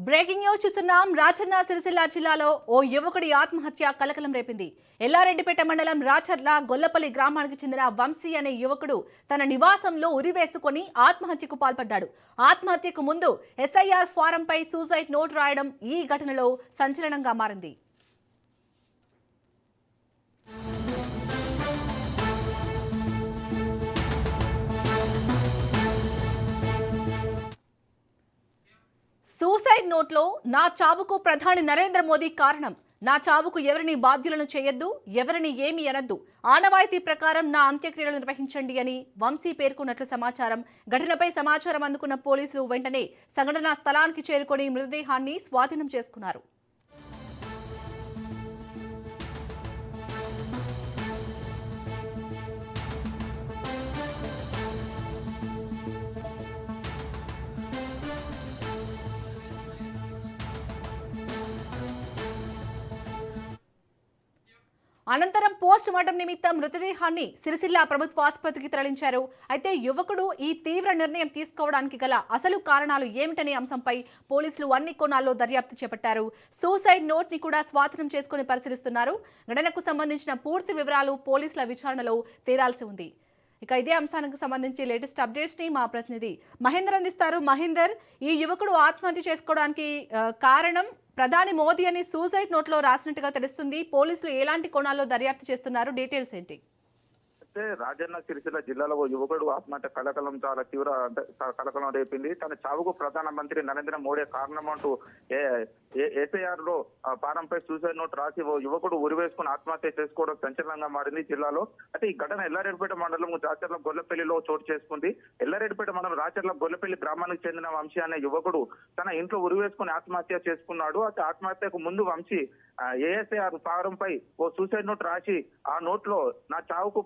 Breaking news చూస్తున్నాం. రాచర్ల సిరిసిల్ల జిల్లాలో ఓ యువకుడి ఆత్మహత్య కలకలం రేపింది. ఎల్లారెడ్డిపేట మండలం రాచర్ల గొల్లపల్లి గ్రామానికి చెందిన వంశీ అనే యువకుడు తన నివాసంలో ఉరివేసుకొని ఆత్మహత్యకు పాల్పడ్డాడు. ఆత్మహత్యకు ముందు ఎస్ఐఆర్ ఫారంపై సూసైడ్ నోట్ రాయడం ఈ ఘటనలో సంచలనంగా మారింది. సూసైడ్ నోట్లో నా చావుకు ప్రధాని నరేంద్ర మోదీ కారణం. నా చావుకు ఎవరిని బాధ్యులను చేయొద్దు, ఎవరిని ఏమీ అనొద్దు. ఆనవాయితీ ప్రకారం నా అంత్యక్రియలు నిర్వహించండి అని వంశీ పేర్కొన్నట్లు సమాచారం. ఘటనపై సమాచారం అందుకున్న పోలీసులు వెంటనే సంఘటనా స్థలానికి చేరుకొని మృతదేహాన్ని స్వాధీనం చేసుకున్నారు. అనంతరం పోస్ట్ మార్టం నిమిత్తం మృతదేహాన్ని సిరిసిల్ల ప్రభుత్వ ఆసుపత్రికి తరలించారు. అయితే యువకుడు ఈ తీవ్ర నిర్ణయం తీసుకోవడానికి గల అసలు కారణాలు ఏమిటనే అంశంపై పోలీసులు అన్ని కోణాల్లో దర్యాప్తు చేపట్టారు. సూసైడ్ నోట్ ని కూడా స్వాధీనం చేసుకుని పరిశీలిస్తున్నారు. ఘటనకు సంబంధించిన పూర్తి వివరాలు పోలీసుల విచారణలో తేలాల్సి ఉంది. ఇక ఇదే అంశానికి సంబంధించి లేటెస్ట్ అప్డేట్స్ ని మా ప్రతినిధి మహేందర్ అందిస్తారు. మహేందర్, ఈ యువకుడు ఆత్మహత్య చేసుకోవడానికి కారణం ప్రధాని మోదీ అని సూసైడ్ నోట్ లో రాసినట్టుగా తెలుస్తుంది. పోలీసులు ఎలాంటి కోణాల్లో దర్యాప్తు చేస్తున్నారు? డీటెయిల్స్ ఏంటి? రాజన్న సిరిసిల్ల జిల్లాలో ఓ యువకుడు ఆత్మహత్య కలకలం చాలా తీవ్ర కలకలం రేపింది. తన చావుకు ప్రధానమంత్రి నరేంద్ర మోడీ కారణమంటూ ఎస్ఐఆర్ లో ఫారంపై సూసైడ్ నోట్ రాసి ఓ యువకుడు ఉరివేసుకుని ఆత్మహత్య చేసుకోవడం సంచలనంగా మారింది జిల్లాలో. అయితే ఈ ఘటన ఎల్లారెడ్డిపేట మండలం రాచర్ల గొల్లపల్లిలో చోటు చేసుకుంది. ఎల్లారెడ్డిపేట మండలం రాచర్ల గొల్లపల్లి గ్రామానికి చెందిన వంశీ అనే యువకుడు తన ఇంట్లో ఉరివేసుకుని ఆత్మహత్య చేసుకున్నాడు. అయితే ఆత్మహత్యకు ముందు వంశీ ఏఎస్ఐఆర్ ఫారంపై ఓ సూసైడ్ నోట్ రాసి ఆ నోట్ లో నా చావుకు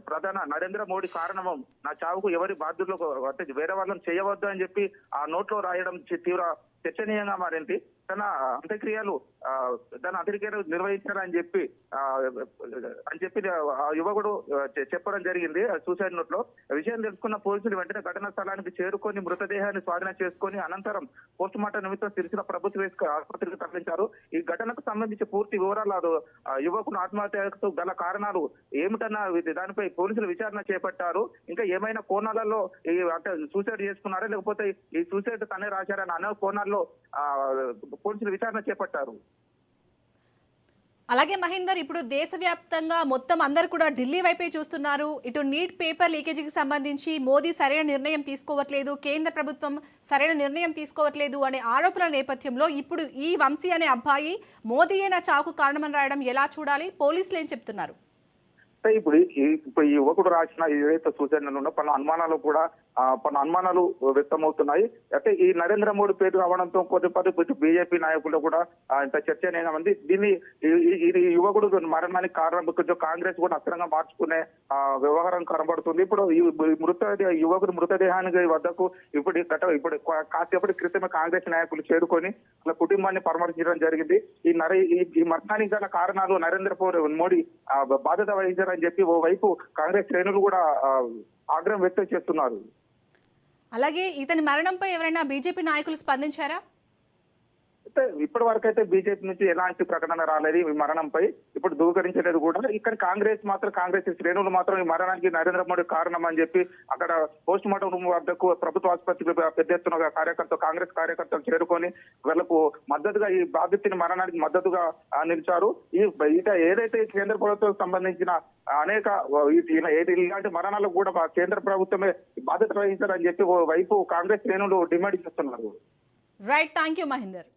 ప్రధాన నరేంద్ర మోడీ కారణము, నా చావుకు ఎవరి బాధ్యులకు అంటే వేరే వాళ్ళని చేయవద్దు అని చెప్పి ఆ నోట్ లో రాయడం తీవ్ర చర్చనీయంగా మారింది. తన అంత్యక్రియలు నిర్వహించారని చెప్పి ఆ యువకుడు చెప్పడం జరిగింది సూసైడ్ నోట్ లో. విషయం తెలుసుకున్న పోలీసులు వెంటనే ఘటనా స్థలానికి చేరుకొని మృతదేహాన్ని స్వాధీనం చేసుకుని అనంతరం పోస్ట్ మార్టం నిమిత్తం సిరిసిల్ల ప్రభుత్వ ఆసుపత్రికి తరలించారు. ఈ ఘటనకు సంబంధించి పూర్తి వివరాలు యువకుడు ఆత్మహత్యకు గల కారణాలు ఏమిటన్న దానిపై పోలీసులు విచారణ చేపట్టారు. ఇంకా ఏమైనా కోణాలలో అంటే సూసైడ్ చేసుకున్నారా లేకపోతే ఈ సూసైడ్ తనే రాశారని అనేక కోణాల్లో పోలీసులు విచారణ చేపట్టారు. అలాగే మహేందర్, ఇప్పుడు దేశవ్యాప్తంగా మొత్తం అందరు కూడా ఢిల్లీ వైపే చూస్తున్నారు. ఇటు నీట్ పేపర్ లీకేజీకి సంబంధించి మోదీ సరైన నిర్ణయం తీసుకోవట్లేదు, కేంద్ర ప్రభుత్వం సరైన నిర్ణయం తీసుకోవట్లేదు అనే ఆరోపణల నేపథ్యంలో ఇప్పుడు ఈ వంశీ అనే అబ్బాయి మోదీయే నా చావుకు కారణమని రాయడం ఎలా చూడాలి? పోలీసులు ఏం చెప్తున్నారు? ఇప్పుడు ఈ యువకుడు రాసిన ఏదైతే సూచనలు ఉన్నో పలు అనుమానాలు వ్యక్తమవుతున్నాయి. అంటే ఈ నరేంద్ర మోడీ పేరు రావడంతో కొద్దిపాటి బీజేపీ నాయకులు కూడా ఇంత చర్చనీయంగా ఉంది. దీన్ని యువకుడు మరణానికి కారణం కొంచెం కాంగ్రెస్ కూడా అస్త్రంగా మార్చుకునే వ్యవహారం కనబడుతుంది. ఇప్పుడు యువకుడు మృతదేహానికి వద్దకు ఇప్పుడు కాసేపటి క్రితమే కాంగ్రెస్ నాయకులు చేరుకొని వాళ్ళ కుటుంబాన్ని పరామర్శించడం జరిగింది. ఈ మరణానికి గల కారణాలు నరేంద్ర మోడీ బాధ్యత వహించారని చెప్పి ఓవైపు కాంగ్రెస్ శ్రేణులు కూడా ఆగ్రహం వ్యక్తం చేస్తున్నారు. అలాగే ఇతని మరణంపై ఎవరైనా బీజేపీ నాయకులు స్పందించారా? ఇప్పటి వరకు అయితే బీజేపీ నుంచి ఎలాంటి ప్రకటన రాలేదు ఈ మరణంపై. ఇప్పుడు ధృవీకరించలేదు కూడా. ఇక్కడ కాంగ్రెస్ శ్రేణులు మాత్రం ఈ మరణానికి నరేంద్ర మోడీ కారణం అని చెప్పి అక్కడ పోస్ట్ మార్టం రూమ్ వద్దకు ప్రభుత్వ ఆసుపత్రికి పెద్ద ఎత్తున కాంగ్రెస్ కార్యకర్తలు చేరుకొని వీళ్లకు మద్దతుగా ఈ బాధితుని మరణానికి మద్దతుగా నిలిచారు. ఏదైతే కేంద్ర ప్రభుత్వం సంబంధించిన అనేక ఇలాంటి మరణాలకు కూడా కేంద్ర ప్రభుత్వమే బాధ్యత వహించారని చెప్పి ఓ వైపు కాంగ్రెస్ శ్రేణులు డిమాండ్ చేస్తున్నారు. Right, thank you Mahender.